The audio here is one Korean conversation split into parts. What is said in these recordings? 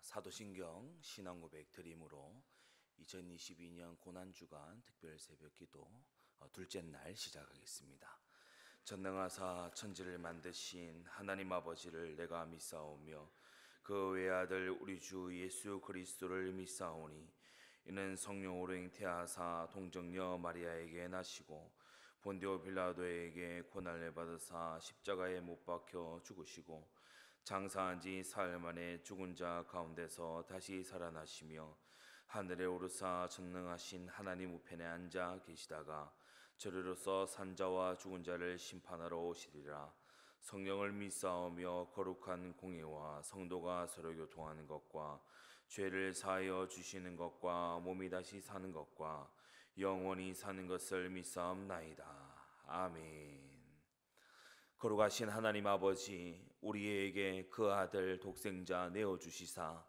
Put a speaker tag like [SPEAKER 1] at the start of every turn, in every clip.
[SPEAKER 1] 사도신경 신앙고백 드림으로 2022년 고난주간 특별 새벽기도 둘째 날 시작하겠습니다. 전능하사 천지를 만드신 하나님 아버지를 내가 믿사오며 그 외아들 우리 주 예수 그리스도를 믿사오니 이는 성령으로 잉태하사 동정녀 마리아에게 나시고 본디오 빌라도에게 고난을 받으사 십자가에 못 박혀 죽으시고 장사한 지 사흘 만에 죽은 자 가운데서 다시 살아나시며 하늘에 오르사 전능하신 하나님 우편에 앉아 계시다가 저리로서 산자와 죽은 자를 심판하러 오시리라. 성령을 믿사오며 거룩한 공예와 성도가 서로 교통하는 것과 죄를 사하여 주시는 것과 몸이 다시 사는 것과 영원히 사는 것을 믿사옵나이다. 아멘. 거룩하신 하나님 아버지, 우리에게 그 아들 독생자 내어주시사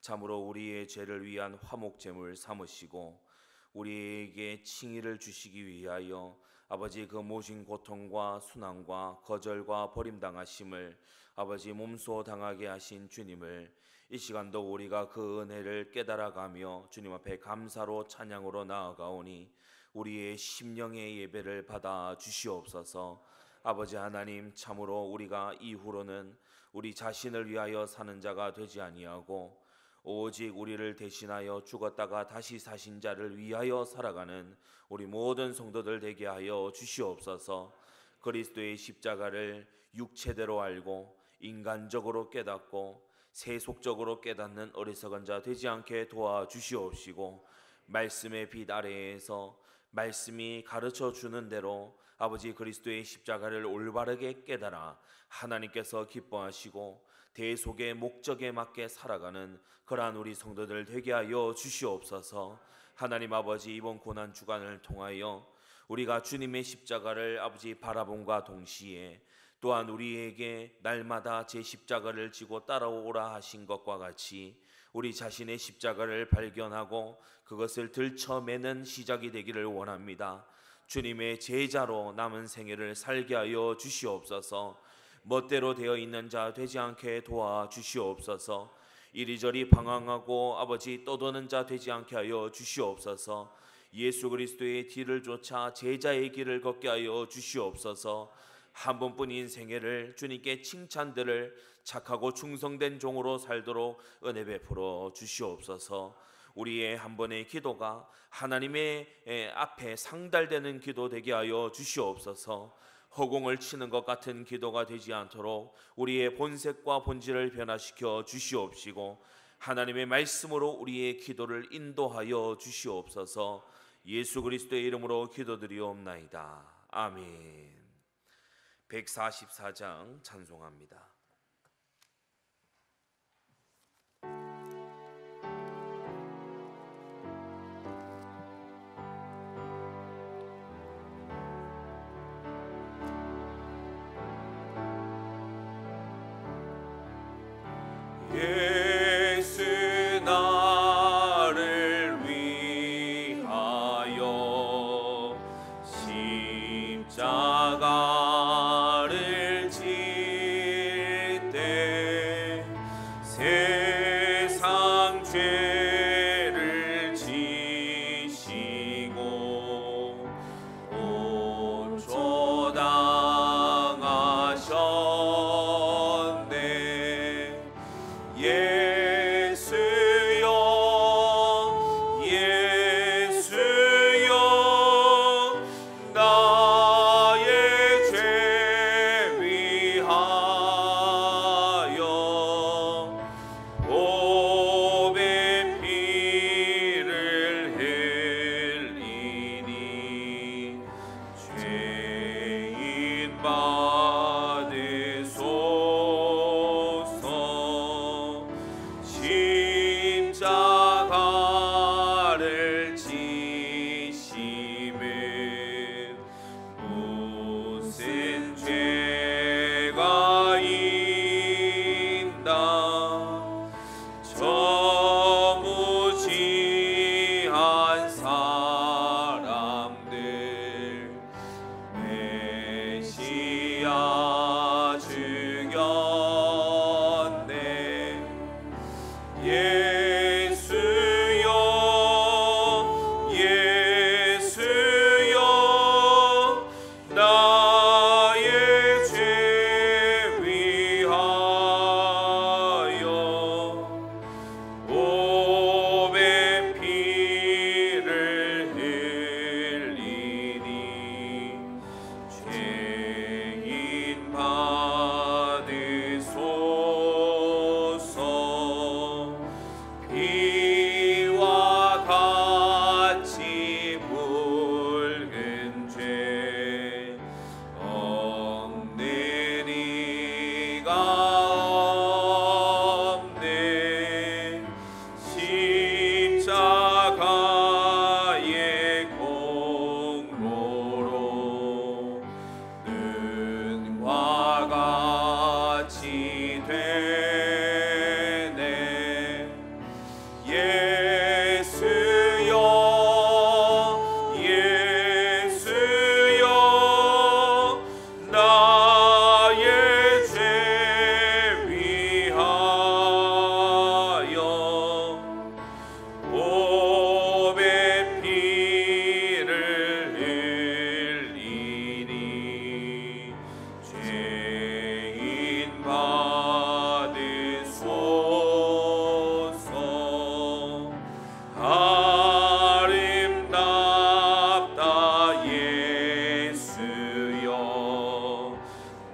[SPEAKER 1] 참으로 우리의 죄를 위한 화목제물 삼으시고 우리에게 칭의를 주시기 위하여 아버지 그 모진 고통과 순환과 거절과 버림당하심을 아버지 몸소 당하게 하신 주님을 이 시간도 우리가 그 은혜를 깨달아가며 주님 앞에 감사로 찬양으로 나아가오니 우리의 심령의 예배를 받아 주시옵소서. 아버지 하나님, 참으로 우리가 이후로는 우리 자신을 위하여 사는 자가 되지 아니하고 오직 우리를 대신하여 죽었다가 다시 사신 자를 위하여 살아가는 우리 모든 성도들 되게 하여 주시옵소서. 그리스도의 십자가를 육체대로 알고 인간적으로 깨닫고 세속적으로 깨닫는 어리석은 자 되지 않게 도와주시옵시고 말씀의 빛 아래에서 말씀이 가르쳐 주는 대로 아버지 그리스도의 십자가를 올바르게 깨달아 하나님께서 기뻐하시고 대속의 목적에 맞게 살아가는 그러한 우리 성도들 되게 하여 주시옵소서. 하나님 아버지, 이번 고난 주간을 통하여 우리가 주님의 십자가를 아버지 바라봄과 동시에 또한 우리에게 날마다 제 십자가를 지고 따라오라 하신 것과 같이 우리 자신의 십자가를 발견하고 그것을 들쳐매는 시작이 되기를 원합니다. 주님의 제자로 남은 생애를 살게 하여 주시옵소서. 멋대로 되어 있는 자 되지 않게 도와주시옵소서. 이리저리 방황하고 아버지 떠도는 자 되지 않게 하여 주시옵소서. 예수 그리스도의 뒤를 쫓아 제자의 길을 걷게 하여 주시옵소서. 한 번뿐인 생애를 주님께 칭찬들을 착하고 충성된 종으로 살도록 은혜 베풀어 주시옵소서. 우리의 한 번의 기도가 하나님의 앞에 상달되는 기도 되게 하여 주시옵소서. 허공을 치는 것 같은 기도가 되지 않도록 우리의 본색과 본질을 변화시켜 주시옵시고 하나님의 말씀으로 우리의 기도를 인도하여 주시옵소서. 예수 그리스도의 이름으로 기도드리옵나이다. 아멘. 144장 찬송합니다.
[SPEAKER 2] 예수 나를 위하여 십자가를 질 때 세상 죄를 지시고 온조 당하셨네. 예수여 예수여 나의 죄 위하여 보배 피를 흘리니 죄인 받으소서. 예수여 예수여 나의 죄 위하여 보배 피를 흘리니 죄인 받으소서. 피와 같이 붉은 죄 없는 이가 없네. 십자가의 공로로 눈과 같이 되네. 예수여 예수여 나의 죄 위하여 보배 피를 흘리니 죄인 받으소서. 아름답다 예수여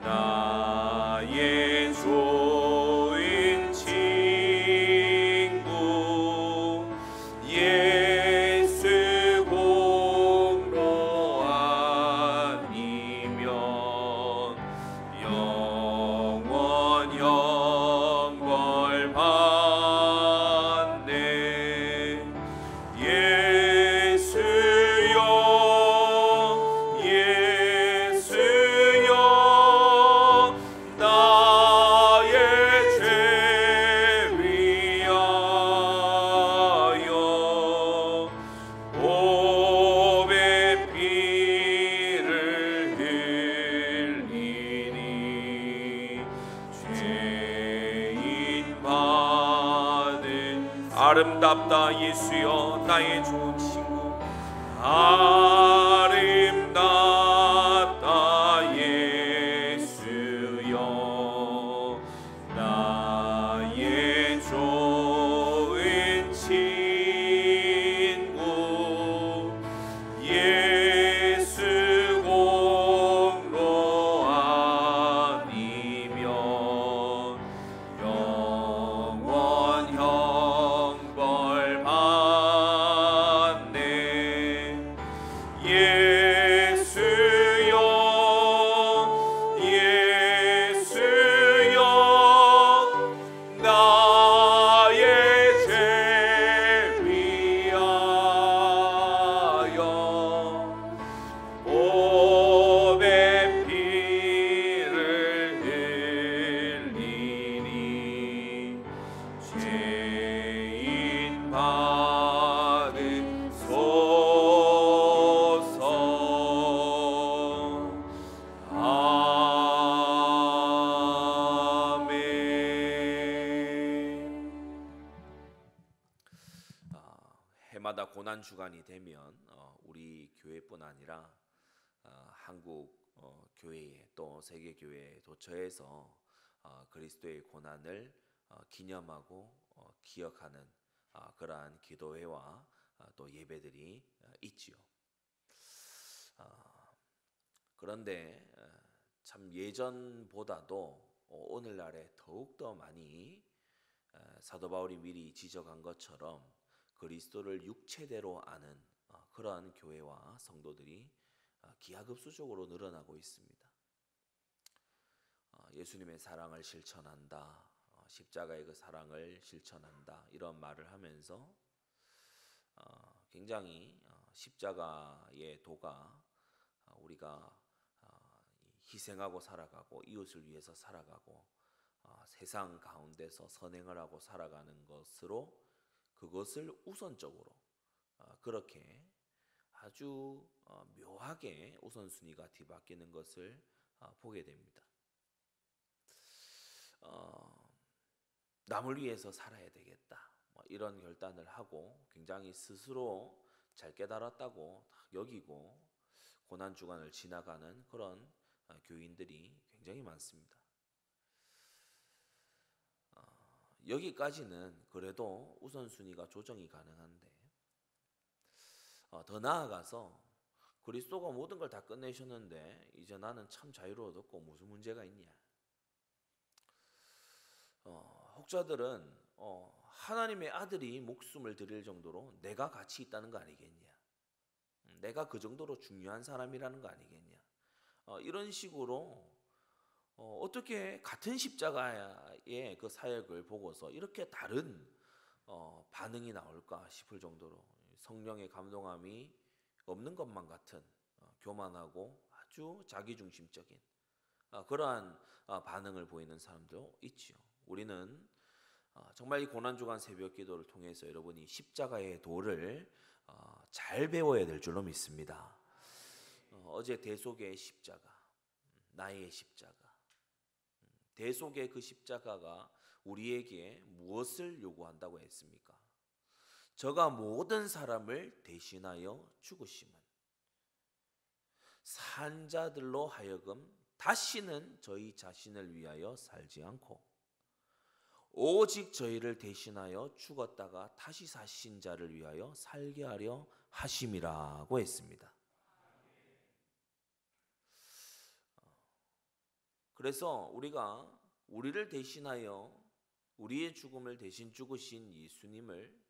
[SPEAKER 2] 나의 좋은 친구. 예수 공로 아니면 영원 형벌 받네. 예수여 예수여 나의 죄 위하여 보배 피를 흘리니 죄인 받은. 아름답다 예수여 나의 좋은 친구. 아름답다 예수여 나의 좋은 친구. 예수 공로 아니면 영원 형벌 받네. 예수여 예수여 나의 죄 위하여 보배 피를 흘리니 죄인 받으소서. 아멘.
[SPEAKER 1] 해마다 고난 주간이 되면 우리 교회뿐 아니라 한국 교회에 또 세계 교회에 도처에서 그리스도의 고난을 기념하고 기억하는 그러한 기도회와 또 예배들이 있지요. 그런데 참 예전보다도 오늘날에 더욱더 많이 사도 바울이 미리 지적한 것처럼 그리스도를 육체대로 아는 그러한 교회와 성도들이 기하급수적으로 늘어나고 있습니다. 예수님의 사랑을 실천한다, 십자가의 그 사랑을 실천한다, 이런 말을 하면서 굉장히 십자가의 도가 우리가 희생하고 살아가고 이웃을 위해서 살아가고 세상 가운데서 선행을 하고 살아가는 것으로 그것을 우선적으로 그렇게 아주 묘하게 우선순위가 뒤바뀌는 것을 보게 됩니다. 남을 위해서 살아야 되겠다, 이런 결단을 하고 굉장히 스스로 잘 깨달았다고 여기고 고난 주간을 지나가는 그런 교인들이 굉장히 많습니다. 여기까지는 그래도 우선순위가 조정이 가능한데 더 나아가서 그리스도가 모든 걸 다 끝내셨는데 이제 나는 참 자유로워졌고 무슨 문제가 있냐? 혹자들은 하나님의 아들이 목숨을 드릴 정도로 내가 가치 있다는 거 아니겠냐? 내가 그 정도로 중요한 사람이라는 거 아니겠냐? 이런 식으로 어떻게 같은 십자가의 그 사역을 보고서 이렇게 다른 반응이 나올까 싶을 정도로 성령의 감동함이 없는 것만 같은 교만하고 아주 자기중심적인 그러한 반응을 보이는 사람도 있지요. 우리는 정말 이 고난주간 새벽기도를 통해서 여러분이 십자가의 도를 잘 배워야 될 줄로 믿습니다. 어제 대속의 십자가, 나의 십자가, 대속의 그 십자가가 우리에게 무엇을 요구한다고 했습니까? 저가 모든 사람을 대신하여 죽으심은 산 자들로 하여금 다시는 저희 자신을 위하여 살지 않고 오직 저희를 대신하여 죽었다가 다시 사신 자를 위하여 살게 하려 하심이라고 했습니다. 그래서 우리가 우리를 대신하여 우리의 죽음을 대신 죽으신 예수님을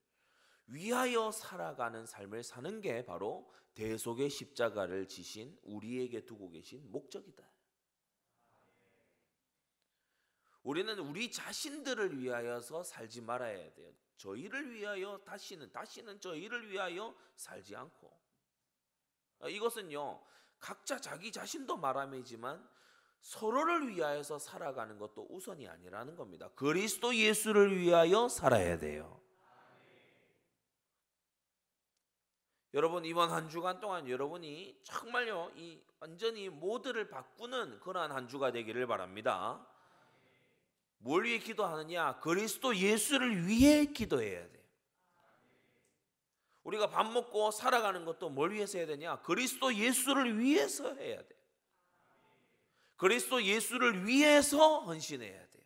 [SPEAKER 1] 위하여 살아가는 삶을 사는 게 바로 대속의 십자가를 지신 우리에게 두고 계신 목적이다. 우리는 우리 자신들을 위하여서 살지 말아야 돼요. 저희를 위하여 다시는 저희를 위하여 살지 않고, 이것은요 각자 자기 자신도 말함이지만 서로를 위하여서 살아가는 것도 우선이 아니라는 겁니다. 그리스도 예수를 위하여 살아야 돼요. 여러분, 이번 한 주간 동안 여러분이 정말요 이 완전히 모두를 바꾸는 그러한 한 주가 되기를 바랍니다. 뭘 위해 기도하느냐? 그리스도 예수를 위해 기도해야 돼요. 우리가 밥 먹고 살아가는 것도 뭘 위해서 해야 되냐? 그리스도 예수를 위해서 해야 돼요. 그리스도 예수를 위해서 헌신해야 돼요.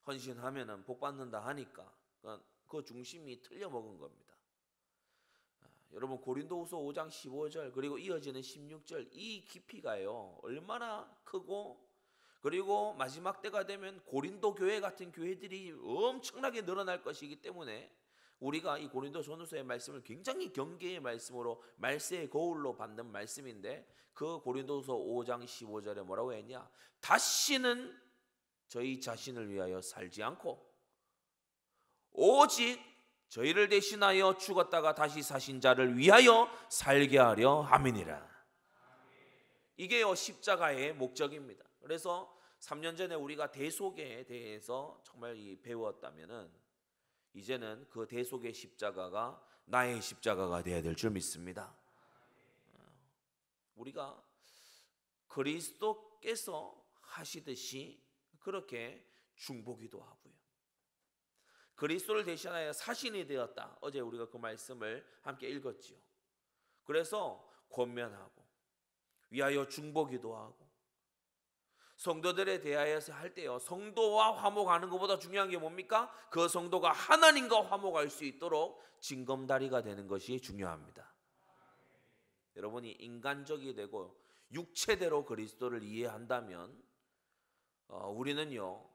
[SPEAKER 1] 헌신하면은 복 받는다 하니까 그 중심이 틀려 먹은 겁니다. 여러분, 고린도후서 5장 15절 그리고 이어지는 16절 이 깊이가요 얼마나 크고, 그리고 마지막 때가 되면 고린도 교회 같은 교회들이 엄청나게 늘어날 것이기 때문에 우리가 이 고린도 전후서의 말씀을 굉장히 경계의 말씀으로 말세의 거울로 받는 말씀인데, 그 고린도서 5장 15절에 뭐라고 했냐? 다시는 저희 자신을 위하여 살지 않고 오직 저희를 대신하여 죽었다가 다시 사신 자를 위하여 살게 하려 함이니라. 이게요 십자가의 목적입니다. 그래서 3년 전에 우리가 대속에 대해서 정말 배웠다면은 이제는 그 대속의 십자가가 나의 십자가가 되어야 될 줄 믿습니다. 우리가 그리스도께서 하시듯이 그렇게 중보기도 하고요, 그리스도를 대신하여 사신이 되었다. 어제 우리가 그 말씀을 함께 읽었지요. 그래서 권면하고 위하여 중보기도 하고 성도들에 대하여서 할 때요 성도와 화목하는 것보다 중요한 게 뭡니까? 그 성도가 하나님과 화목할 수 있도록 징검다리가 되는 것이 중요합니다. 여러분이 인간적이 되고 육체대로 그리스도를 이해한다면 우리는요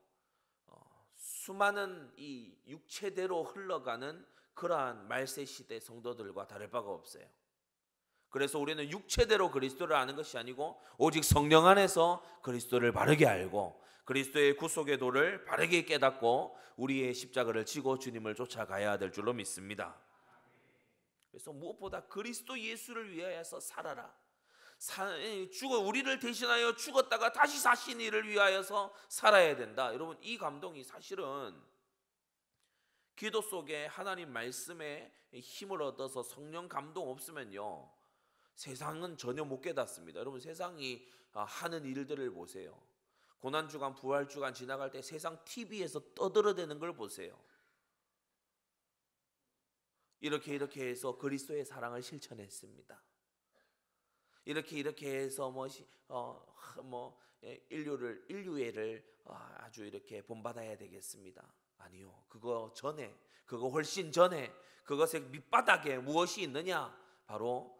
[SPEAKER 1] 수많은 이 육체대로 흘러가는 그러한 말세시대 성도들과 다를 바가 없어요. 그래서 우리는 육체대로 그리스도를 아는 것이 아니고 오직 성령 안에서 그리스도를 바르게 알고 그리스도의 구속의 도를 바르게 깨닫고 우리의 십자가를 지고 주님을 쫓아가야 될 줄로 믿습니다. 그래서 무엇보다 그리스도 예수를 위하여서 살아라. 우리를 대신하여 죽었다가 다시 사신 이를 위하여서 살아야 된다. 여러분, 이 감동이 사실은 기도 속에 하나님 말씀에 힘을 얻어서 성령 감동 없으면요 세상은 전혀 못 깨닫습니다. 여러분, 세상이 하는 일들을 보세요.
[SPEAKER 3] 고난주간 부활주간 지나갈 때 세상 TV에서 떠들어대는 걸 보세요. 이렇게 해서 그리스도의 사랑을 실천했습니다. 이렇게 해서 인류애를 아주 이렇게 본받아야 되겠습니다. 아니요. 그거 훨씬 전에 그것의 밑바닥에 무엇이 있느냐? 바로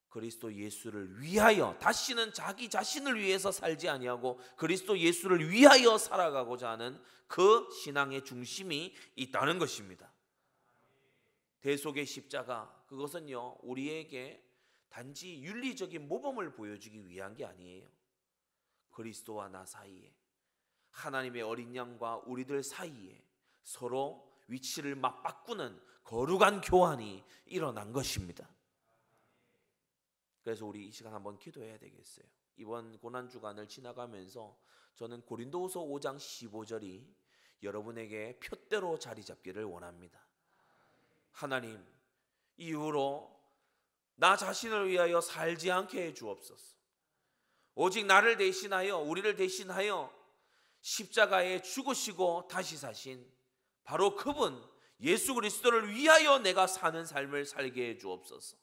[SPEAKER 3] 그리스도 예수를 위하여, 다시는 자기 자신을 위해서 살지 아니하고 그리스도 예수를 위하여 살아가고자 하는 그 신앙의 중심이 있다는 것입니다. 대속의 십자가, 그것은요 우리에게 단지 윤리적인 모범을 보여주기 위한 게 아니에요. 그리스도와 나 사이에, 하나님의 어린 양과 우리들 사이에 서로 위치를 맞바꾸는 거룩한 교환이 일어난 것입니다. 그래서 우리 이 시간 한번 기도해야 되겠어요. 이번 고난주간을 지나가면서 저는 고린도후서 5장 15절이 여러분에게 표대로 자리 잡기를 원합니다. 하나님, 이후로 나 자신을 위하여 살지 않게 해 주옵소서. 오직 나를 대신하여, 우리를 대신하여 십자가에 죽으시고 다시 사신 바로 그분 예수 그리스도를 위하여 내가 사는 삶을 살게 해 주옵소서.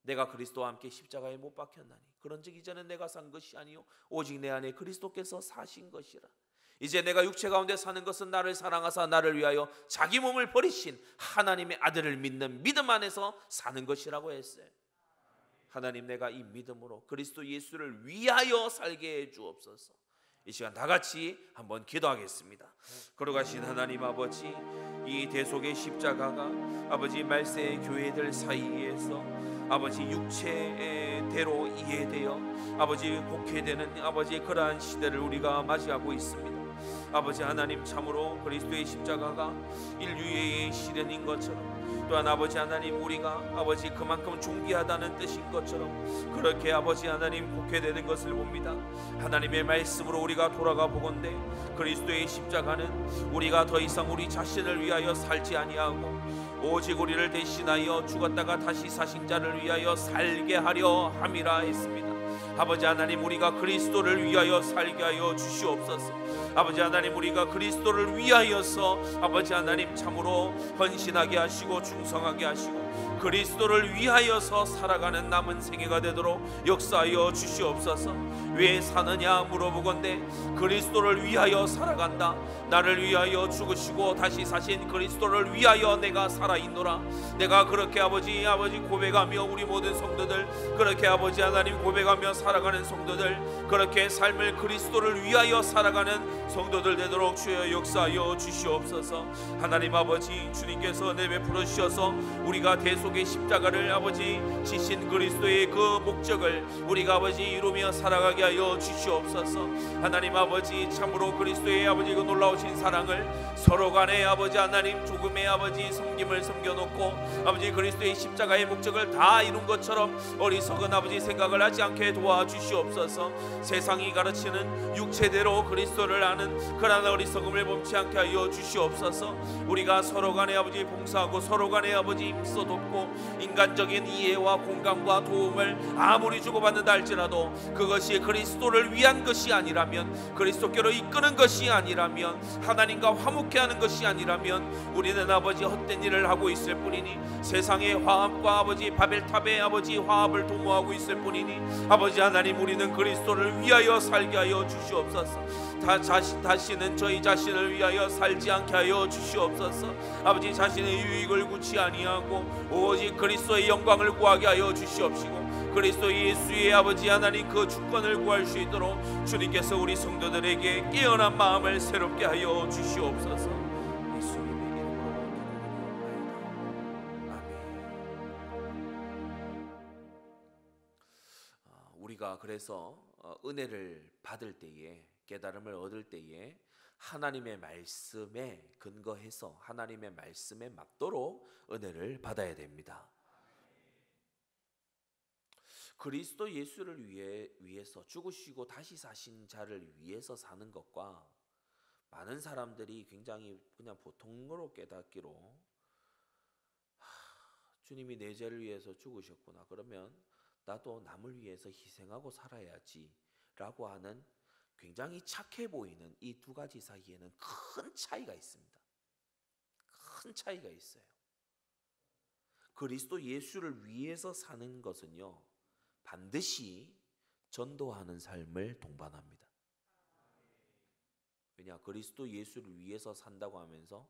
[SPEAKER 3] 내가 그리스도와 함께 십자가에 못 박혔나니 그런즉 이제는 내가 산 것이 아니요 오직 내 안에 그리스도께서 사신 것이라. 이제 내가 육체 가운데 사는 것은 나를 사랑하사 나를 위하여 자기 몸을 버리신 하나님의 아들을 믿는 믿음 안에서 사는 것이라고 했어요. 하나님, 내가 이 믿음으로 그리스도 예수를 위하여 살게 해 주옵소서. 이 시간 다 같이 한번 기도하겠습니다. 거룩하신 하나님 아버지, 이 대속의 십자가가 아버지 말세의 교회들 사이에서 아버지 육체대로 이해되어 아버지 곡해되는 아버지 그러한 시대를 우리가 맞이하고 있습니다. 아버지 하나님, 참으로 그리스도의 십자가가 인류의 시련인 것처럼, 또한 아버지 하나님 우리가 아버지 그만큼 존귀하다는 뜻인 것처럼 그렇게 아버지 하나님 곡해되는 것을 봅니다. 하나님의 말씀으로 우리가 돌아가 보건대 그리스도의 십자가는 우리가 더 이상 우리 자신을 위하여 살지 아니하고 오직 우리를 대신하여 죽었다가 다시 사신 자를 위하여 살게 하려 함이라 했습니다. 아버지 하나님, 우리가 그리스도를 위하여 살게 하여 주시옵소서. 아버지 하나님, 우리가 그리스도를 위하여서 아버지 하나님 참으로 헌신하게 하시고 충성하게 하시고 그리스도를 위하여서 살아가는 남은 생애가 되도록 역사하여 주시옵소서. 왜 사느냐 물어보건대 그리스도를 위하여 살아간다. 나를 위하여 죽으시고 다시 사신 그리스도를 위하여 내가 살아있노라. 내가 그렇게 아버지 고백하며 우리 모든 성도들 그렇게 아버지 하나님 고백하며 살아가는 성도들, 그렇게 삶을 그리스도를 위하여 살아가는 성도들 되도록 주여 역사하여 주시옵소서. 하나님 아버지, 주님께서 내베풀어 주셔서 우리가 대속의 십자가를 아버지 지신 그리스도의 그 목적을 우리가 아버지 이루며 살아가게 하여 주시옵소서. 하나님 아버지, 참으로 그리스도의 아버지 그 놀라우신 사랑을 서로 간에 아버지 하나님 조금의 아버지 섬김을 섬겨놓고 아버지 그리스도의 십자가의 목적을 다 이룬 것처럼 어리석은 아버지 생각을 하지 않게 도와주시옵소서. 세상이 가르치는 육체대로 그리스도를 아는 그러한 어리석음을 범치 않게 하여 주시옵소서. 우리가 서로 간에 아버지 봉사하고 서로 간에 아버지 힘써 돕고 인간적인 이해와 공감과 도움을 아무리 주고받는다 할지라도 그것이 그리스도를 위한 것이 아니라면, 그리스도께로 이끄는 것이 아니라면, 하나님과 화목해 하는 것이 아니라면 우리는 아버지 헛된 일을 하고 있을 뿐이니, 세상의 화합과 아버지 바벨탑의 아버지 화합을 도모하고 있을 뿐이니, 아버지 하나님, 우리는 그리스도를 위하여 살게 하여 주시옵소서. 다시는 저희 자신을 위하여 살지 않게 하여 주시옵소서. 아버지, 자신의 유익을 구치 아니하고 오직 그리스도의 영광을 구하게 하여 주시옵시고 그리스도 예수의 아버지 하나님 그 주권을 구할 수 있도록 주님께서 우리 성도들에게 깨어난 마음을 새롭게 하여 주시옵소서. 예수님의 이름으로 기도드리옵나이다. 아멘. 우리가 그래서 은혜를 받을 때에, 깨달음을 얻을 때에 하나님의 말씀에 근거해서 하나님의 말씀에 맞도록 은혜를 받아야 됩니다. 그리스도 예수를 위해서 죽으시고 다시 사신 자를 위해서 사는 것과 많은 사람들이 굉장히 그냥 보통으로 깨닫기로 주님이 내 죄를 위해서 죽으셨구나, 그러면 나도 남을 위해서 희생하고 살아야지 라고 하는 굉장히 착해 보이는 이 두 가지 사이에는 큰 차이가 있습니다. 큰 차이가 있어요. 그리스도 예수를 위해서 사는 것은요, 반드시 전도하는 삶을 동반합니다. 왜냐, 그리스도 예수를 위해서 산다고 하면서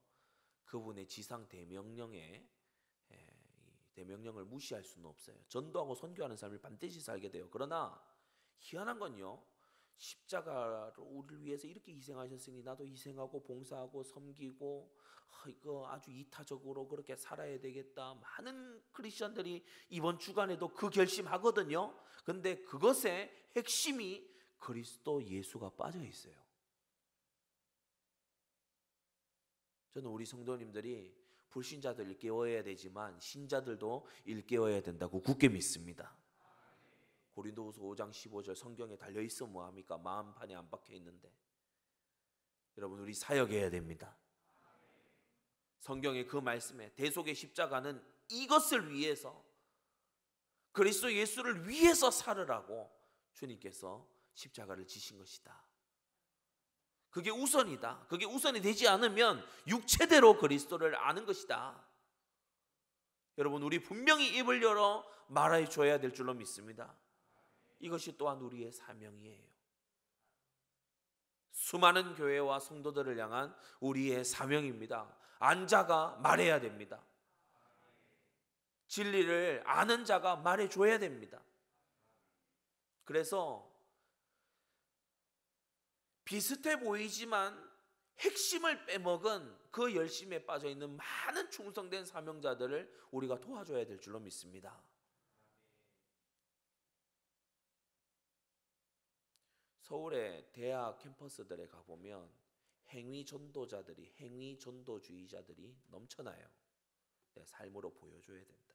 [SPEAKER 3] 그분의 지상 대명령에 대명령을 무시할 수는 없어요. 전도하고 선교하는 삶을 반드시 살게 돼요. 그러나 희한한 건요, 십자가로 우리를 위해서 이렇게 희생하셨으니 나도 희생하고 봉사하고 섬기고 이거 아주 이타적으로 그렇게 살아야 되겠다. 많은 크리스천들이 이번 주간에도 그 결심하거든요. 근데 그것의 핵심이 그리스도 예수가 빠져 있어요. 저는 우리 성도님들이 불신자들 일깨워야 되지만 신자들도 일깨워야 된다고 굳게 믿습니다. 고린도후서 5장 15절 성경에 달려있어 뭐합니까? 마음판에 안 박혀 있는데. 여러분, 우리 사역해야 됩니다. 성경의 그 말씀에 대속의 십자가는 이것을 위해서, 그리스도 예수를 위해서 살으라고 주님께서 십자가를 지신 것이다. 그게 우선이다. 그게 우선이 되지 않으면 육체대로 그리스도를 아는 것이다. 여러분, 우리 분명히 입을 열어 말해 줘야 될 줄로 믿습니다. 이것이 또한 우리의 사명이에요. 수많은 교회와 성도들을 향한 우리의 사명입니다. 안자가 말해야 됩니다. 진리를 아는 자가 말해 줘야 됩니다. 그래서 비슷해 보이지만 핵심을 빼먹은 그 열심에 빠져 있는 많은 충성된 사명자들을 우리가 도와줘야 될 줄로 믿습니다. 서울의 대학 캠퍼스들에 가보면 행위 전도자들이, 행위 전도주의자들이 넘쳐나요. 내 삶으로 보여줘야 된다.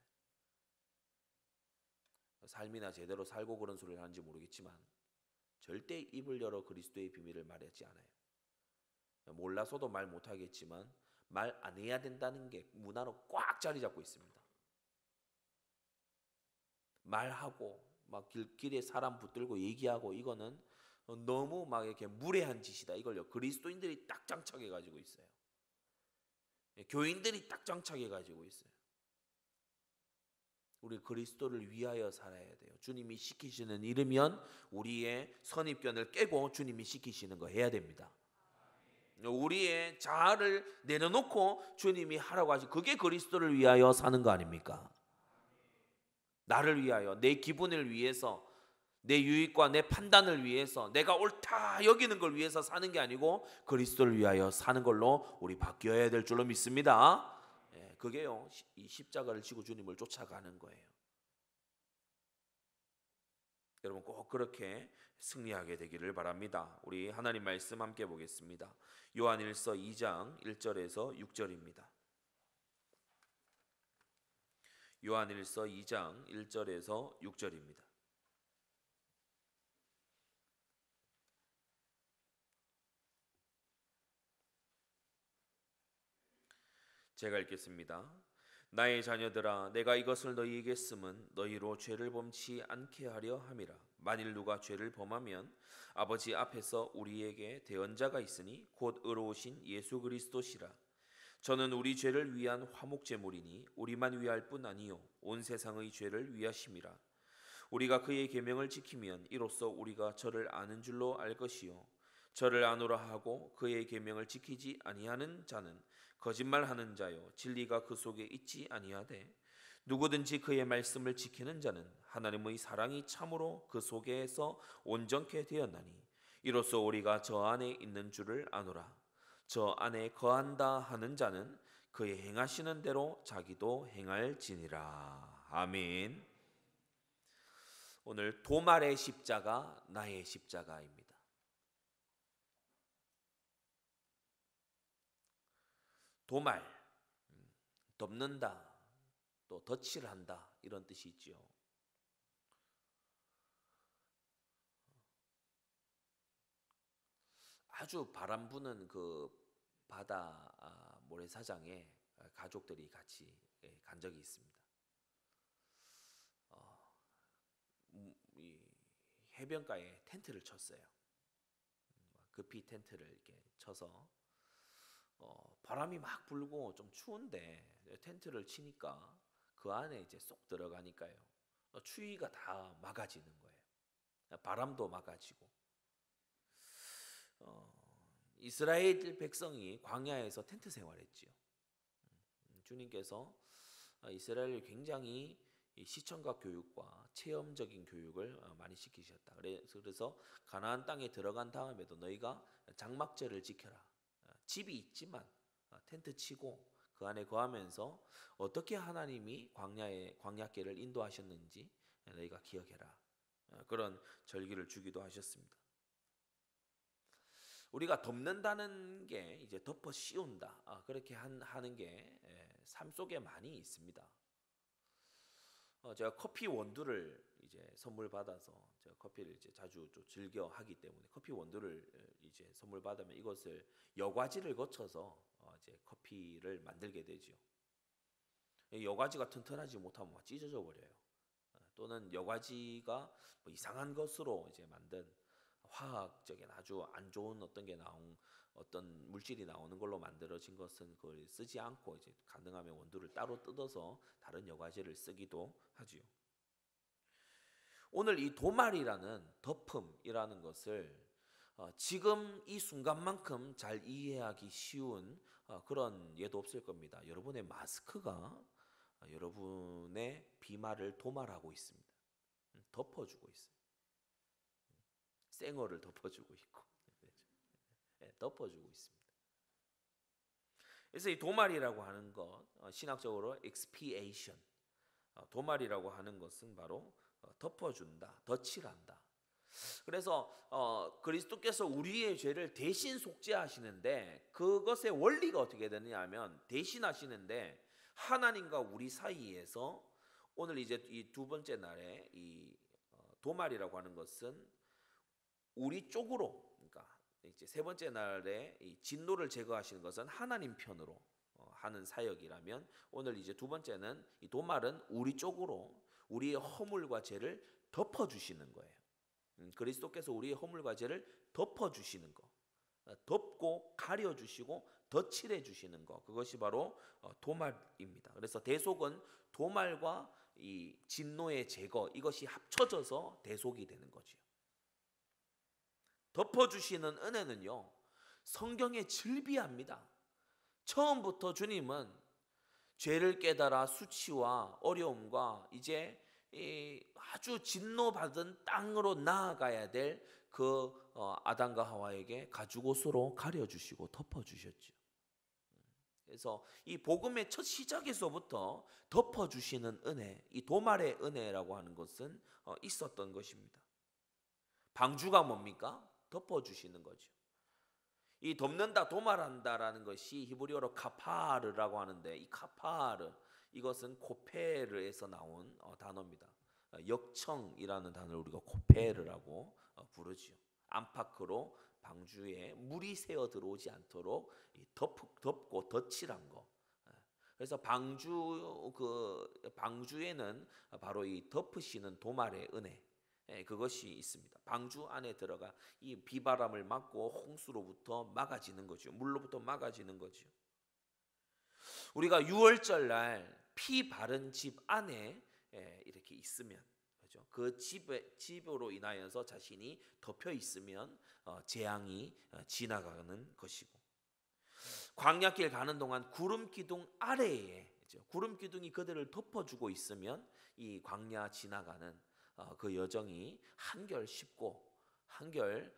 [SPEAKER 3] 삶이나 제대로 살고 그런 소리를 하는지 모르겠지만 절대 입을 열어 그리스도의 비밀을 말하지 않아요. 몰라서도 말 못하겠지만 말 안 해야 된다는 게 문화로 꽉 자리 잡고 있습니다. 말하고 막 길에 사람 붙들고 얘기하고 이거는 너무 막 이렇게 무례한 짓이다. 이걸요 그리스도인들이 딱 장착해 가지고 있어요. 교인들이 딱 장착해 가지고 있어요. 우리 그리스도를 위하여 살아야 돼요. 주님이 시키시는 일이면 우리의 선입견을 깨고 주님이 시키시는 거 해야 됩니다. 우리의 자아를 내려놓고 주님이 하라고 하시, 그게 그리스도를 위하여 사는 거 아닙니까? 나를 위하여, 내 기분을 위해서, 내 유익과 내 판단을 위해서, 내가 옳다 여기는 걸 위해서 사는 게 아니고 그리스도를 위하여 사는 걸로 우리 바뀌어야 될 줄로 믿습니다. 그게요, 이 십자가를 지고 주님을 쫓아가는 거예요. 여러분 꼭 그렇게 승리하게 되기를 바랍니다. 우리 하나님 말씀 함께 보겠습니다. 요한일서 2장 1절에서 6절입니다. 요한일서 2장 1절에서 6절입니다. 제가 읽겠습니다. 나의 자녀들아, 내가 이것을 너희에게 쓰면 너희로 죄를 범치 않게 하려 함이라. 만일 누가 죄를 범하면 아버지 앞에서 우리에게 대언자가 있으니 곧 의로우신 예수 그리스도시라. 저는 우리 죄를 위한 화목제물이니 우리만 위할 뿐 아니요 온 세상의 죄를 위하심이라. 우리가 그의 계명을 지키면 이로써 우리가 저를 아는 줄로 알 것이요 저를 아노라 하고 그의 계명을 지키지 아니하는 자는 거짓말하는 자요 진리가 그 속에 있지 아니하되 누구든지 그의 말씀을 지키는 자는 하나님의 사랑이 참으로 그 속에서 온전케 되었나니 이로써 우리가 저 안에 있는 줄을 아노라. 저 안에 거한다 하는 자는 그의 행하시는 대로 자기도 행할지니라. 아멘. 오늘 도말의 십자가, 나의 십자가입니다. 도말, 덮는다, 또 덧칠 한다 이런 뜻이 있죠. 아주 바람 부는 그 바다 모래사장에 가족들이 같이 간 적이 있습니다. 이 해변가에 텐트를 쳤어요. 급히 텐트를 이렇게 쳐서 바람이 막 불고 좀 추운데 텐트를 치니까 그 안에 이제 쏙 들어가니까요. 추위가 다 막아지는 거예요. 바람도 막아지고. 이스라엘 백성이 광야에서 텐트 생활했지요. 주님께서 이스라엘을 굉장히 이 시청각 교육과 체험적인 교육을 많이 시키셨다. 그래서 가나안 땅에 들어간 다음에도 너희가 장막절을 지켜라. 집이 있지만 텐트 치고 그 안에 거하면서 어떻게 하나님이 광야길을 인도하셨는지 너희가 기억해라. 그런 절기를 주기도 하셨습니다. 우리가 덮는다는 게 이제 덮어 씌운다. 그렇게 하는 게 삶 속에 많이 있습니다. 제가 커피 원두를 이제 선물 받아서 제가 커피를 이제 자주 좀 즐겨 하기 때문에 커피 원두를 이제 선물 받으면 이것을 여과지를 거쳐서 이제 커피를 만들게 되죠. 여과지가 튼튼하지 못하면 막 찢어져 버려요. 또는 여과지가 뭐 이상한 것으로 이제 만든 화학적인 아주 안 좋은 어떤 물질이 나오는 걸로 만들어진 것은 그걸 쓰지 않고 이제 가능하면 원두를 따로 뜯어서 다른 여과지를 쓰기도 하지요. 오늘 이 도말이라는 덮음이라는 것을 지금 이 순간만큼 잘 이해하기 쉬운 그런 예도 없을 겁니다. 여러분의 마스크가 여러분의 비말을 도말하고 있습니다. 덮어주고 있어요. 쌩얼을 덮어주고 있고 덮어주고 있습니다. 그래서 이 도말이라고 하는 것 신학적으로 expiation, 도말이라고 하는 것은 바로 덮어준다, 덧칠한다. 그래서 그리스도께서 우리의 죄를 대신 속죄하시는데 그것의 원리가 어떻게 되느냐면 대신하시는데 하나님과 우리 사이에서 오늘 이제 이 두 번째 날에 이 도말이라고 하는 것은 우리 쪽으로, 그러니까 이제 세 번째 날에 이 진노를 제거하시는 것은 하나님 편으로 하는 사역이라면 오늘 이제 두 번째는 이 도말은 우리 쪽으로 우리의 허물과 죄를 덮어주시는 거예요. 그리스도께서 우리의 허물과 죄를 덮어주시는 거, 덮고 가려주시고 덧칠해 주시는 거, 그것이 바로 도말입니다. 그래서 대속은 도말과 이 진노의 제거, 이것이 합쳐져서 대속이 되는 거죠. 덮어주시는 은혜는요 성경에 즐비합니다. 처음부터 주님은 죄를 깨달아 수치와 어려움과 이제 아주 진노받은 땅으로 나아가야 될 그 아담과 하와에게 가죽옷으로 가려주시고 덮어주셨죠. 그래서 이 복음의 첫 시작에서부터 덮어주시는 은혜, 이 도말의 은혜라고 하는 것은 있었던 것입니다. 방주가 뭡니까? 덮어주시는 거죠. 이 덮는다, 도말한다라는 것이 히브리어로 카파르라고 하는데 이 카파르, 이것은 코페르에서 나온 단어입니다. 역청이라는 단어를 우리가 코페르라고 부르지요. 안팎으로 방주에 물이 새어 들어오지 않도록 덮고 덧칠한 거. 그래서 방주에는 바로 이 덮으시는 도말의 은혜, 그것이 있습니다. 방주 안에 들어가 이 비바람을 막고 홍수로부터 막아지는 거죠. 물로부터 막아지는 거죠. 우리가 유월절 날 피 바른 집 안에 이렇게 있으면, 그렇죠? 그 집으로 인하여서 자신이 덮여 있으면 재앙이 지나가는 것이고, 광야길 가는 동안 구름 기둥 아래에, 그렇죠? 구름 기둥이 그들을 덮어주고 있으면 이 광야 지나가는 그 여정이 한결 쉽고 한결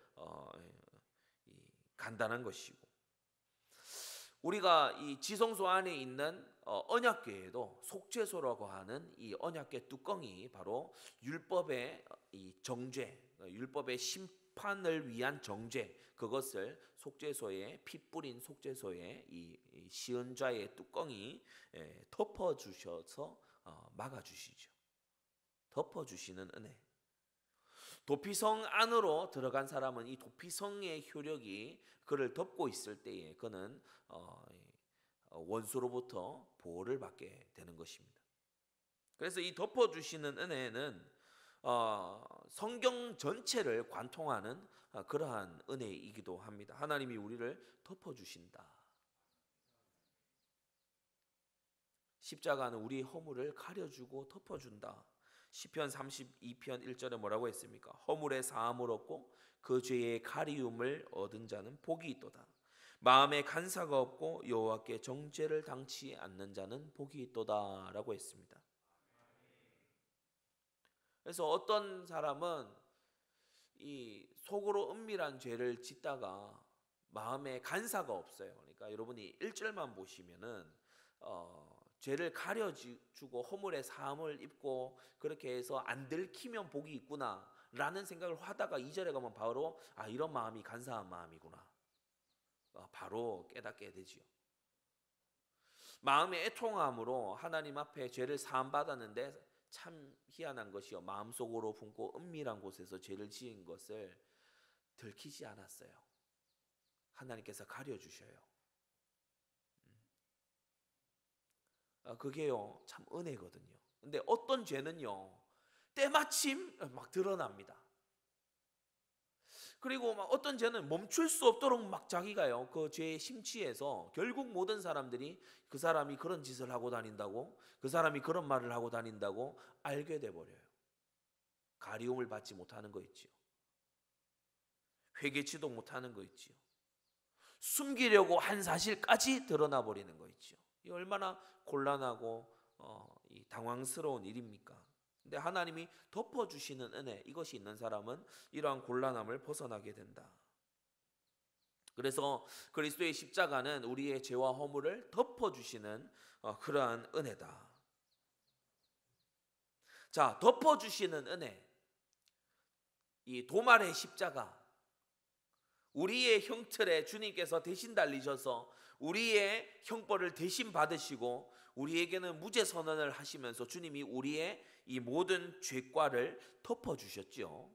[SPEAKER 3] 간단한 것이고, 우리가 이 지성소 안에 있는 언약궤에도 속죄소라고 하는 이 언약궤 뚜껑이 바로 율법의 이 정죄, 율법의 심판을 위한 정죄, 그것을 속죄소에 피 뿌린 속죄소에 이 시은좌의 뚜껑이 덮어주셔서 막아주시죠. 덮어주시는 은혜. 도피성 안으로 들어간 사람은 이 도피성의 효력이 그를 덮고 있을 때에 그는 원수로부터 보호를 받게 되는 것입니다. 그래서 이 덮어주시는 은혜는 성경 전체를 관통하는 그러한 은혜이기도 합니다. 하나님이 우리를 덮어주신다. 십자가는 우리 허물을 가려주고 덮어준다. 시편 32편 1절에 뭐라고 했습니까? 허물의 사함을 얻고 그 죄의 가리움을 얻은 자는 복이 있도다. 마음에 간사가 없고 여호와께 정죄를 당치 않는 자는 복이 있도다 라고 했습니다. 그래서 어떤 사람은 이 속으로 은밀한 죄를 짓다가 마음에 간사가 없어요. 그러니까 여러분이 1절만 보시면은 죄를 가려주고 허물의 사함을 입고 그렇게 해서 안 들키면 복이 있구나 라는 생각을 하다가 2절에 가면 바로 이런 마음이 간사한 마음이구나 바로 깨닫게 되지요. 마음의 애통함으로 하나님 앞에 죄를 사함 받았는데 참 희한한 것이요, 마음속으로 품고 은밀한 곳에서 죄를 지은 것을 들키지 않았어요. 하나님께서 가려주셔요. 그게요 참 은혜거든요. 근데 어떤 죄는요 때마침 막 드러납니다. 그리고 막 어떤 죄는 멈출 수 없도록 막 자기가요 그 죄에 심취해서 결국 모든 사람들이 그 사람이 그런 짓을 하고 다닌다고, 그 사람이 그런 말을 하고 다닌다고 알게 돼 버려요. 가리움을 받지 못하는 거 있지요. 회개치도 못하는 거 있지요. 숨기려고 한 사실까지 드러나 버리는 거 있지요. 이 얼마나 곤란하고 당황스러운 일입니까? 근데 하나님이 덮어주시는 은혜, 이것이 있는 사람은 이러한 곤란함을 벗어나게 된다. 그래서 그리스도의 십자가는 우리의 죄와 허물을 덮어주시는 그러한 은혜다. 자, 덮어주시는 은혜, 이 도말의 십자가, 우리의 형틀에 주님께서 대신 달리셔서 우리의 형벌을 대신 받으시고 우리에게는 무죄 선언을 하시면서 주님이 우리의 이 모든 죄과를 덮어주셨죠.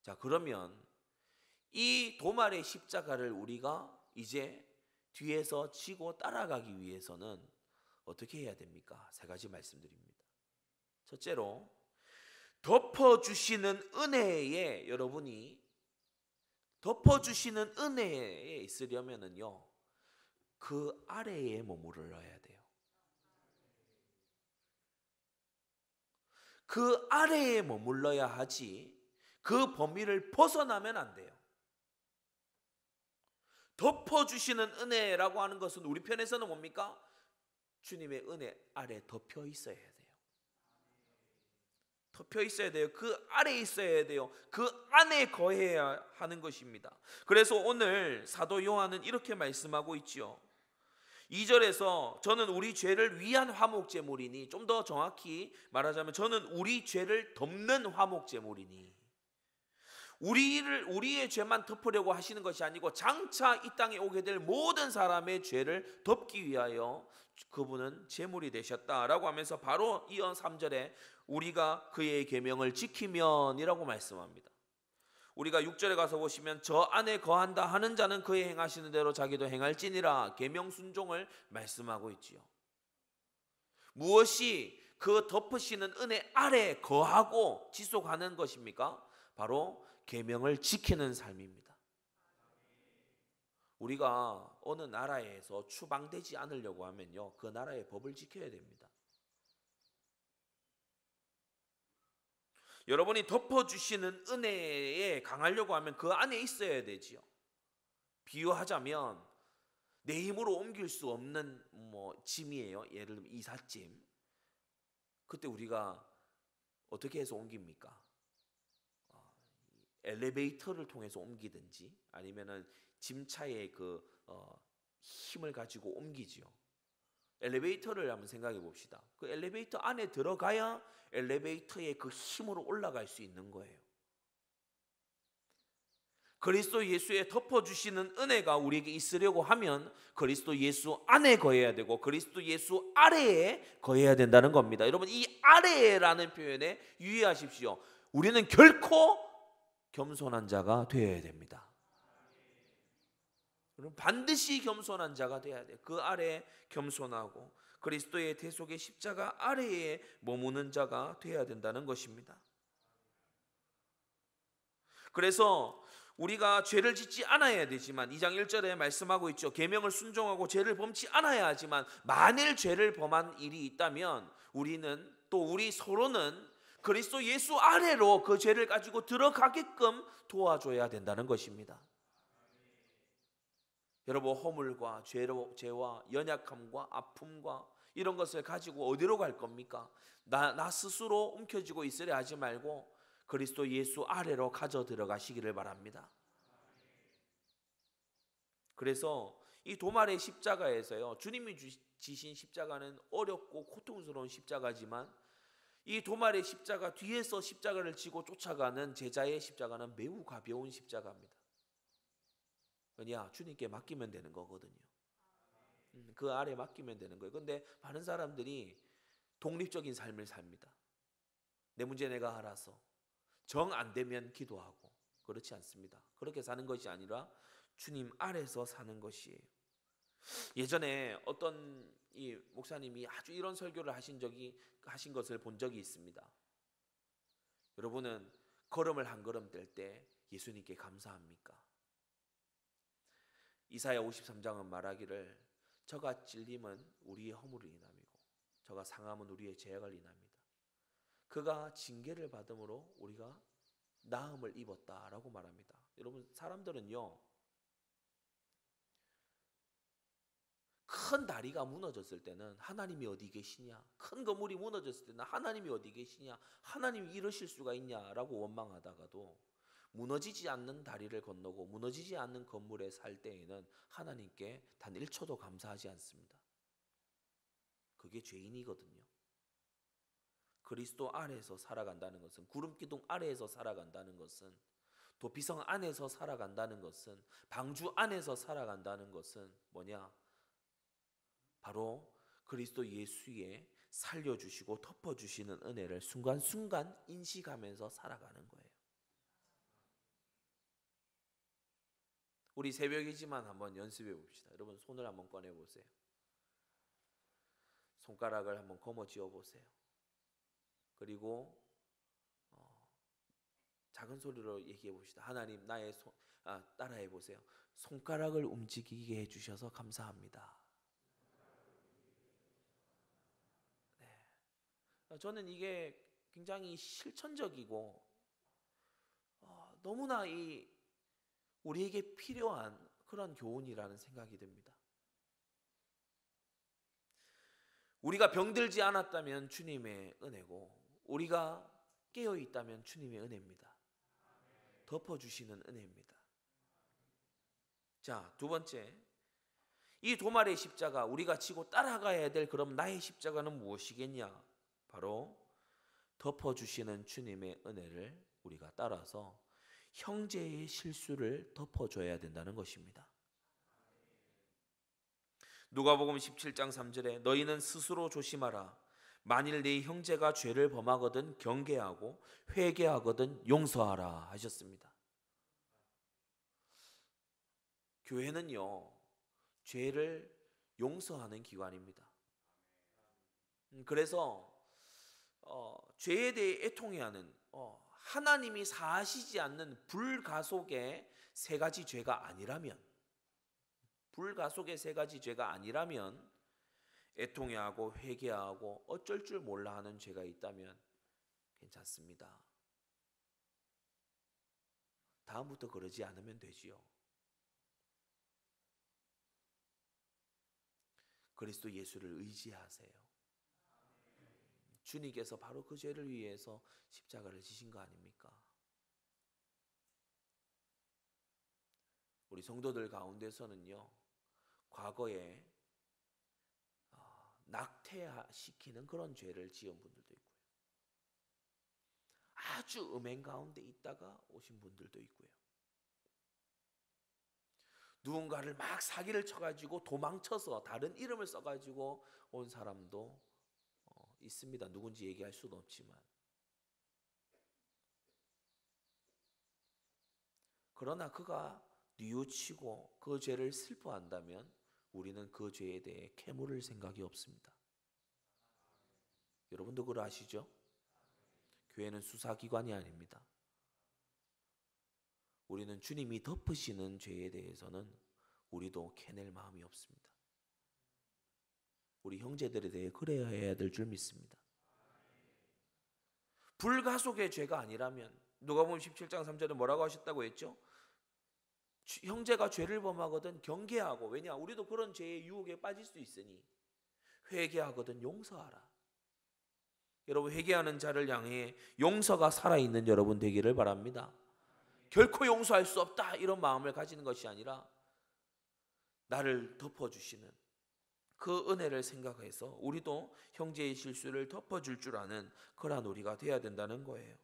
[SPEAKER 3] 자, 그러면 이 도말의 십자가를 우리가 이제 뒤에서 지고 따라가기 위해서는 어떻게 해야 됩니까? 세 가지 말씀드립니다. 첫째로, 덮어주시는 은혜에 여러분이 덮어주시는 은혜에 있으려면은요 그 아래에 머무러야 돼요. 그 아래에 머물러야 하지 그 범위를 벗어나면 안 돼요. 덮어주시는 은혜라고 하는 것은 우리 편에서는 뭡니까? 주님의 은혜 아래 덮여 있어야 돼요. 덮여 있어야 돼요. 그 아래에 있어야 돼요. 그 안에 거해야 하는 것입니다. 그래서 오늘 사도 요한은 이렇게 말씀하고 있지요. 2절에서 저는 우리 죄를 위한 화목제물이니, 좀 더 정확히 말하자면 저는 우리 죄를 덮는 화목제물이니, 우리의 죄만 덮으려고 하시는 것이 아니고 장차 이 땅에 오게 될 모든 사람의 죄를 덮기 위하여 그분은 제물이 되셨다라고 하면서 바로 이어 3절에 우리가 그의 계명을 지키면이라고 말씀합니다. 우리가 6절에 가서 보시면 저 안에 거한다 하는 자는 그의 행하시는 대로 자기도 행할지니라, 계명 순종을 말씀하고 있지요. 무엇이 그 덮으시는 은혜 아래 거하고 지속하는 것입니까? 바로 계명을 지키는 삶입니다. 우리가 어느 나라에서 추방되지 않으려고 하면요 그 나라의 법을 지켜야 됩니다. 여러분이 덮어주시는 은혜에 강하려고 하면 그 안에 있어야 되지요. 비유하자면 내 힘으로 옮길 수 없는 짐이에요. 예를 들면 이삿짐. 그때 우리가 어떻게 해서 옮깁니까? 엘리베이터를 통해서 옮기든지 아니면은 짐차의 그 힘을 가지고 옮기지요. 엘리베이터를 한번 생각해 봅시다. 그 엘리베이터 안에 들어가야 엘리베이터의 그 힘으로 올라갈 수 있는 거예요. 그리스도 예수에 덮어주시는 은혜가 우리에게 있으려고 하면 그리스도 예수 안에 거해야 되고 그리스도 예수 아래에 거해야 된다는 겁니다. 여러분, 이 아래라는 표현에 유의하십시오. 우리는 결코 겸손한 자가 되어야 됩니다. 여러분, 반드시 겸손한 자가 되어야 돼요. 그 아래에 겸손하고 그리스도의 대속의 십자가 아래에 머무는 자가 되어야 된다는 것입니다. 그래서 우리가 죄를 짓지 않아야 되지만 2장 1절에 말씀하고 있죠. 계명을 순종하고 죄를 범치 않아야 하지만 만일 죄를 범한 일이 있다면 우리는 또 우리 서로는 그리스도 예수 아래로 그 죄를 가지고 들어가게끔 도와줘야 된다는 것입니다. 여러분, 허물과 죄와 연약함과 아픔과 이런 것을 가지고 어디로 갈 겁니까? 나 스스로 움켜쥐고 있으려 하지 말고 그리스도 예수 아래로 가져 들어가시기를 바랍니다. 그래서 이 도말의 십자가에서요, 주님이 지신 십자가는 어렵고 고통스러운 십자가지만 이 도말의 십자가 뒤에서 십자가를 지고 쫓아가는 제자의 십자가는 매우 가벼운 십자가입니다. 그냥 주님께 맡기면 되는 거거든요. 그 아래 맡기면 되는 거예요. 그런데 많은 사람들이 독립적인 삶을 삽니다. 내 문제 내가 알아서 정 안 되면 기도하고. 그렇지 않습니다. 그렇게 사는 것이 아니라 주님 아래서 사는 것이에요. 예전에 어떤 이 목사님이 아주 이런 설교를 하신 것을 본 적이 있습니다. 여러분은 걸음을 한 걸음 뗄 때 예수님께 감사합니까? 이사야 53장은 말하기를 저가 찔림은 우리의 허물을 인함이고 저가 상함은 우리의 죄악을 인합니다. 그가 징계를 받음으로 우리가 나음을 입었다라고 말합니다. 여러분, 사람들은요, 큰 다리가 무너졌을 때는 하나님이 어디 계시냐, 큰 건물이 무너졌을 때는 하나님이 어디 계시냐, 하나님이 이러실 수가 있냐라고 원망하다가도 무너지지 않는 다리를 건너고 무너지지 않는 건물에 살 때에는 하나님께 단 1초도 감사하지 않습니다. 그게 죄인이거든요. 그리스도 안에서 살아간다는 것은, 구름기둥 아래에서 살아간다는 것은, 도피성 안에서 살아간다는 것은, 방주 안에서 살아간다는 것은 뭐냐? 바로 그리스도 예수의 살려주시고 덮어주시는 은혜를 순간순간 인식하면서 살아가는 거예요. 우리 새벽이지만 한번 연습해 봅시다. 여러분, 손을 한번 꺼내 보세요. 손가락을 한번 거머쥐어 보세요. 그리고 작은 소리로 얘기해 봅시다. 하나님, 따라해 보세요. 손가락을 움직이게 해주셔서 감사합니다. 네. 저는 이게 굉장히 실천적이고 너무나 우리에게 필요한 그런 교훈이라는 생각이 듭니다. 우리가 병들지 않았다면 주님의 은혜고, 우리가 깨어 있다면 주님의 은혜입니다. 덮어주시는 은혜입니다. 자, 두 번째, 이 도말의 십자가, 우리가 지고 따라가야 될 그럼 나의 십자가는 무엇이겠냐? 바로 덮어주시는 주님의 은혜를 우리가 따라서 형제의 실수를 덮어줘야 된다는 것입니다. 누가복음 17장 3절에 너희는 스스로 조심하라. 만일 네 형제가 죄를 범하거든 경계하고 회개하거든 용서하라 하셨습니다. 교회는요, 죄를 용서하는 기관입니다. 그래서 죄에 대해 애통해하는, 하나님이 사하시지 않는 불가속의 세 가지 죄가 아니라면, 애통해하고 회개하고 어쩔 줄 몰라 하는 죄가 있다면 괜찮습니다. 다음부터 그러지 않으면 되지요. 그리스도 예수를 의지하세요. 주님께서 바로 그 죄를 위해서 십자가를 지신 거 아닙니까? 우리 성도들 가운데서는요, 과거에 낙태시키는 그런 죄를 지은 분들도 있고요, 아주 음행 가운데 있다가 오신 분들도 있고요, 누군가를 막 사기를 쳐가지고 도망쳐서 다른 이름을 써가지고 온 사람도 있습니다. 누군지 얘기할 수는 없지만. 그러나 그가 뉘우치고 그 죄를 슬퍼한다면 우리는 그 죄에 대해 캐물을 생각이 없습니다. 여러분도 그거 아시죠? 교회는 수사기관이 아닙니다. 우리는 주님이 덮으시는 죄에 대해서는 우리도 캐낼 마음이 없습니다. 우리 형제들에 대해 그래야 해야 될 줄 믿습니다. 불가속의 죄가 아니라면 누가복음 17장 3절에 뭐라고 하셨다고 했죠? 형제가 죄를 범하거든 경계하고, 왜냐 우리도 그런 죄의 유혹에 빠질 수 있으니 회개하거든 용서하라. 여러분, 회개하는 자를 향해 용서가 살아있는 여러분 되기를 바랍니다. 결코 용서할 수 없다 이런 마음을 가지는 것이 아니라 나를 덮어주시는 그 은혜를 생각해서 우리도 형제의 실수를 덮어줄 줄 아는 그러한 우리가 되어야 된다는 거예요.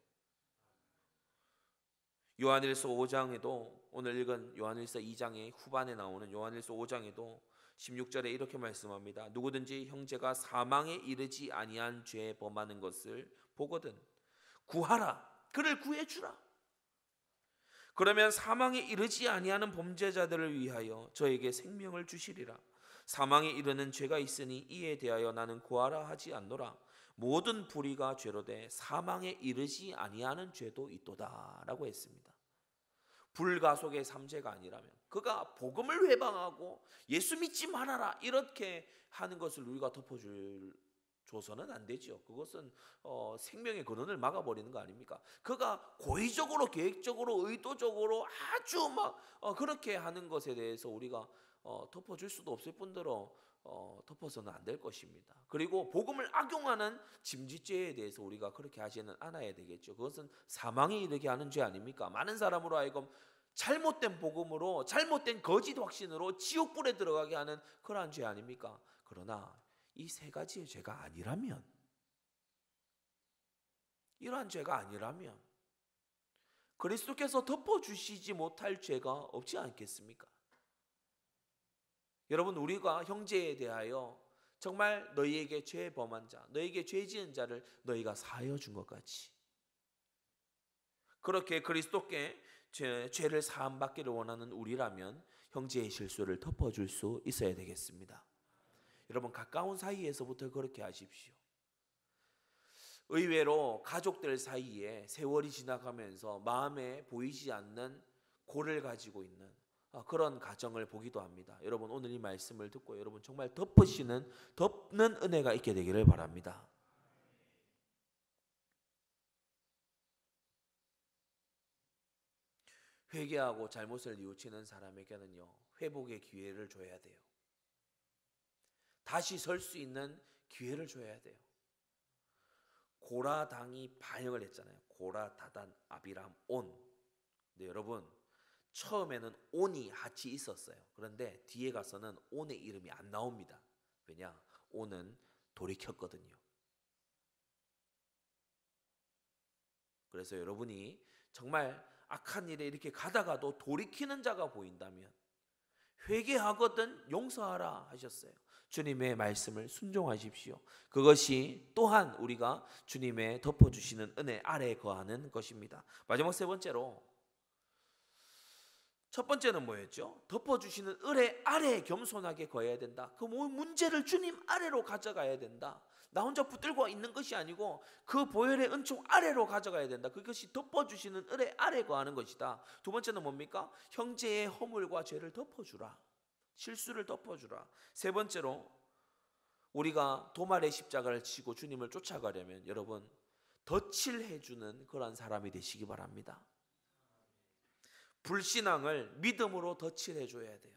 [SPEAKER 3] 요한일서 5장에도, 오늘 읽은 요한일서 2장의 후반에 나오는 요한일서 5장에도 16절에 이렇게 말씀합니다. 누구든지 형제가 사망에 이르지 아니한 죄 범하는 것을 보거든 구하라, 그를 구해주라. 그러면 사망에 이르지 아니하는 범죄자들을 위하여 저에게 생명을 주시리라. 사망에 이르는 죄가 있으니 이에 대하여 나는 구하라 하지 않노라. 모든 불의가 죄로되 사망에 이르지 아니하는 죄도 있도다 라고 했습니다. 불가속의 삼죄가 아니라면, 그가 복음을 회방하고 예수 믿지 말아라 이렇게 하는 것을 우리가 줘서는 안 되죠. 그것은 생명의 근원을 막아버리는 거 아닙니까? 그가 고의적으로, 계획적으로, 의도적으로 아주 막 그렇게 하는 것에 대해서 우리가 덮어줄 수도 없을 뿐더러 덮어서는 안 될 것입니다. 그리고 복음을 악용하는 짐짓죄에 대해서 우리가 그렇게 하지는 않아야 되겠죠. 그것은 사망에 이르게 하는 죄 아닙니까? 많은 사람으로 하여금 잘못된 복음으로, 잘못된 거짓 확신으로 지옥불에 들어가게 하는 그러한 죄 아닙니까? 그러나 이 세 가지의 죄가 아니라면, 이러한 죄가 아니라면 그리스도께서 덮어주시지 못할 죄가 없지 않겠습니까? 여러분, 우리가 형제에 대하여 정말 너희에게 죄 범한 자, 너희에게 죄 지은 자를 너희가 사하여 준 것 같이, 그렇게 그리스도께 죄를 사함 받기를 원하는 우리라면 형제의 실수를 덮어줄 수 있어야 되겠습니다. 여러분, 가까운 사이에서부터 그렇게 하십시오. 의외로 가족들 사이에 세월이 지나가면서 마음에 보이지 않는 골을 가지고 있는 그런 가정을 보기도 합니다. 여러분, 오늘 이 말씀을 듣고 여러분 정말 덮는 은혜가 있게 되기를 바랍니다. 회개하고 잘못을 뉘우치는 사람에게는요, 회복의 기회를 줘야 돼요. 다시 설 수 있는 기회를 줘야 돼요. 고라당이 반역을 했잖아요. 고라, 다단, 아비람, 온. 근데 여러분, 처음에는 온이 같이 있었어요. 그런데 뒤에 가서는 온의 이름이 안 나옵니다. 왜냐? 온은 돌이켰거든요. 그래서 여러분이 정말 악한 일에 이렇게 가다가도 돌이키는 자가 보인다면 회개하거든 용서하라 하셨어요. 주님의 말씀을 순종하십시오. 그것이 또한 우리가 주님의 덮어주시는 은혜 아래에 거하는 것입니다. 마지막 세 번째로, 첫 번째는 뭐였죠? 덮어주시는 은혜 아래에 겸손하게 거해야 된다. 그 문제를 주님 아래로 가져가야 된다. 나 혼자 붙들고 있는 것이 아니고 그 보혈의 은총 아래로 가져가야 된다. 그것이 덮어주시는 은혜 아래에 거하는 것이다. 두 번째는 뭡니까? 형제의 허물과 죄를 덮어주라. 실수를 덮어주라. 세 번째로, 우리가 도말의 십자가를 지고 주님을 쫓아가려면 여러분 덫을 해주는 그런 사람이 되시기 바랍니다. 불신앙을 믿음으로 덫을 해줘야 돼요.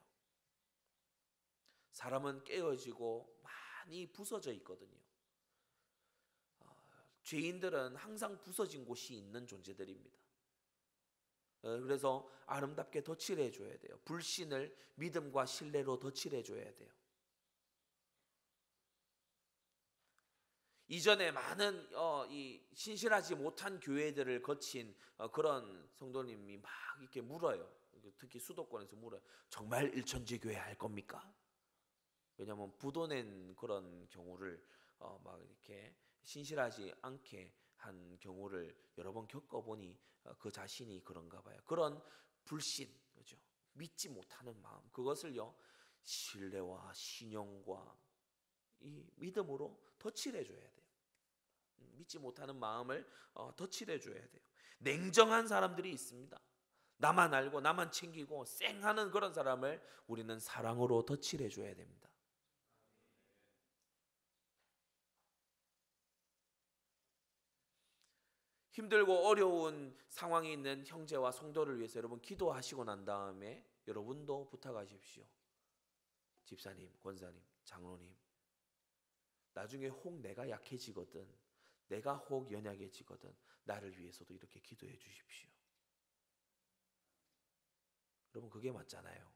[SPEAKER 3] 사람은 깨어지고 많이 부서져 있거든요. 죄인들은 항상 부서진 곳이 있는 존재들입니다. 그래서 아름답게 덫을 해줘야 돼요. 불신을 믿음과 신뢰로 덫을 해줘야 돼요. 이전에 많은 이 신실하지 못한 교회들을 거친 그런 성도님이 막 이렇게 물어요. 특히 수도권에서 물어요. 정말 일천지교회 할 겁니까? 왜냐하면 부도낸 그런 경우를 막 이렇게 신실하지 않게 한 경우를 여러 번 겪어보니 그 자신이 그런가 봐요. 그런 불신, 그죠? 믿지 못하는 마음, 그것을요 신뢰와 신용과 이 믿음으로 덫을 해줘야 돼요. 믿지 못하는 마음을 덫을 해줘야 돼요. 냉정한 사람들이 있습니다. 나만 알고 나만 챙기고 쌩하는 그런 사람을 우리는 사랑으로 덧칠해 줘야 됩니다. 힘들고 어려운 상황에 있는 형제와 성도를 위해서 여러분 기도하시고 난 다음에 여러분도 부탁하십시오. 집사님, 권사님, 장로님, 나중에 혹 내가 약해지거든, 내가 혹 연약해지거든 나를 위해서도 이렇게 기도해 주십시오. 여러분 그게 맞잖아요.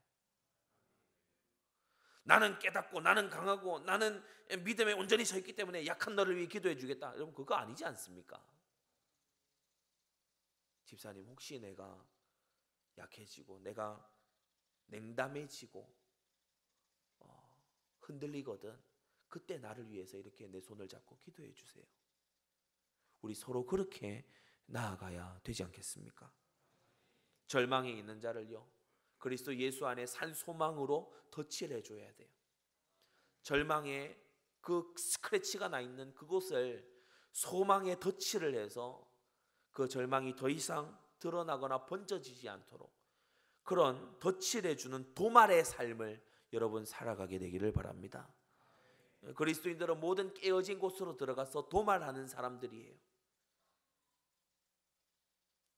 [SPEAKER 3] 나는 깨닫고 나는 강하고 나는 믿음에 온전히 서 있기 때문에 약한 너를 위해 기도해 주겠다. 여러분 그거 아니지 않습니까? 집사님, 혹시 내가 약해지고 내가 냉담해지고 흔들리거든, 그때 나를 위해서 이렇게 내 손을 잡고 기도해 주세요. 우리 서로 그렇게 나아가야 되지 않겠습니까? 절망에 있는 자를요, 그리스도 예수 안에 산 소망으로 덧칠해 줘야 돼요. 절망에 그 스크래치가 나 있는 그곳을 소망에 덧칠을 해서 그 절망이 더 이상 드러나거나 번져지지 않도록 그런 덧칠해 주는 도말의 삶을 여러분 살아가게 되기를 바랍니다. 그리스도인들은 모든 깨어진 곳으로 들어가서 도말하는 사람들이에요.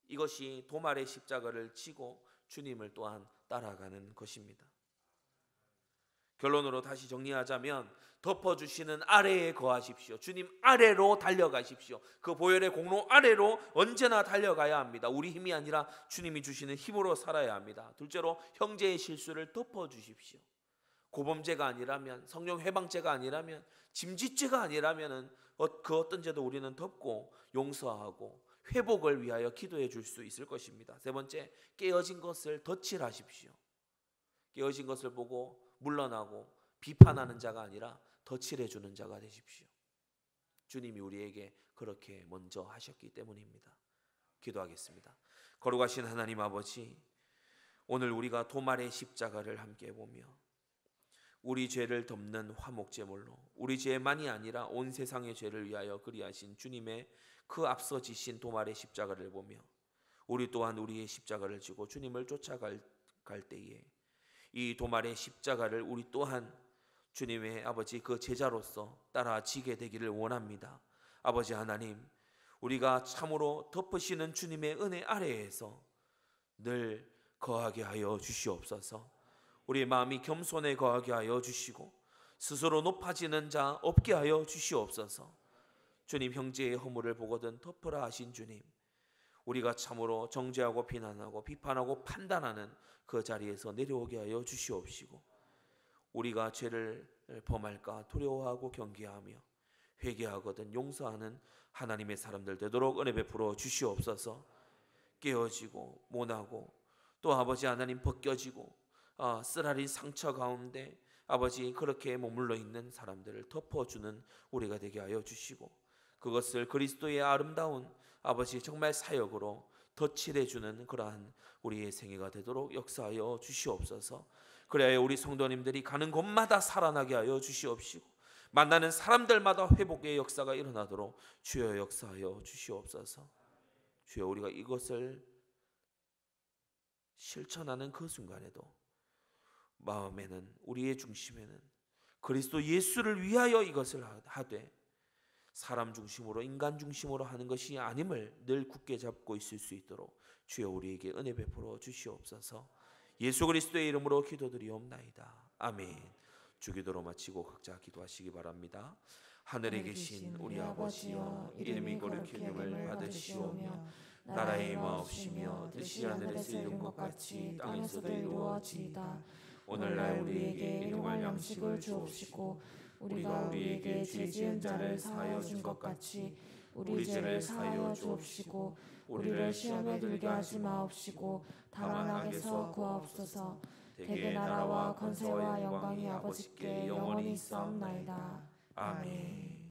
[SPEAKER 3] 이것이 도말의 십자가를 지고 주님을 또한 따라가는 것입니다. 결론으로 다시 정리하자면 덮어주시는 아래에 거하십시오. 주님 아래로 달려가십시오. 그 보혈의 공로 아래로 언제나 달려가야 합니다. 우리 힘이 아니라 주님이 주시는 힘으로 살아야 합니다. 둘째로 형제의 실수를 덮어주십시오. 고범죄가 아니라면, 성령 회방죄가 아니라면, 짐짓죄가 아니라면 그 어떤 죄도 우리는 덮고 용서하고 회복을 위하여 기도해 줄 수 있을 것입니다. 세 번째, 깨어진 것을 덧칠하십시오. 깨어진 것을 보고 물러나고 비판하는 자가 아니라 덧칠해 주는 자가 되십시오. 주님이 우리에게 그렇게 먼저 하셨기 때문입니다. 기도하겠습니다. 거룩하신 하나님 아버지, 오늘 우리가 도말의 십자가를 함께 보며 우리 죄를 덮는 화목제물로 우리 죄만이 아니라 온 세상의 죄를 위하여 그리하신 주님의 그 앞서 지신 도말의 십자가를 보며 우리 또한 우리의 십자가를 지고 주님을 쫓아갈 때에 이 도말의 십자가를 우리 또한 주님의 아버지 그 제자로서 따라 지게 되기를 원합니다. 아버지 하나님, 우리가 참으로 덮으시는 주님의 은혜 아래에서 늘 거하게 하여 주시옵소서. 우리의 마음이 겸손에 거하게 하여 주시고 스스로 높아지는 자 없게 하여 주시옵소서. 주님, 형제의 허물을 보거든 덮으라 하신 주님, 우리가 참으로 정죄하고 비난하고 비판하고 판단하는 그 자리에서 내려오게 하여 주시옵시고 우리가 죄를 범할까 두려워하고 경계하며 회개하거든 용서하는 하나님의 사람들 되도록 은혜 베풀어 주시옵소서. 깨어지고 모나고 또 아버지 하나님 벗겨지고 쓰라린 상처 가운데 아버지 그렇게 머물러 있는 사람들을 덮어주는 우리가 되게 하여 주시고 그것을 그리스도의 아름다운 아버지 정말 사역으로 덧칠해주는 그러한 우리의 생애가 되도록 역사하여 주시옵소서. 그래야 우리 성도님들이 가는 곳마다 살아나게 하여 주시옵시고 만나는 사람들마다 회복의 역사가 일어나도록 주여 역사하여 주시옵소서. 주여, 우리가 이것을 실천하는 그 순간에도 마음에는, 우리의 중심에는 그리스도 예수를 위하여 이것을 하되 사람 중심으로 인간 중심으로 하는 것이 아님을 늘 굳게 잡고 있을 수 있도록 주여 우리에게 은혜 베풀어 주시옵소서. 예수 그리스도의 이름으로 기도드리옵나이다. 아멘. 주기도로 마치고 각자 기도하시기 바랍니다. 하늘에 계신 우리 아버지여, 이름이 거룩히 여김을 받으시오며 나라의 임하옵시며 뜻이 하늘에서 이룬 것 같이 땅에서도 이루어지이다. 오늘날 우리에게 일용할 양식을 주옵시고 우리가 우리에게 죄 지은 자를 사하여 준 것 같이 우리 죄를 사하여 주옵시고 우리를 시험에 들게 하지 마옵시고 다만 악에서 구하옵소서. 대개 나라와 권세와 영광이 아버지께 영원히 있사옵나이다. 아멘.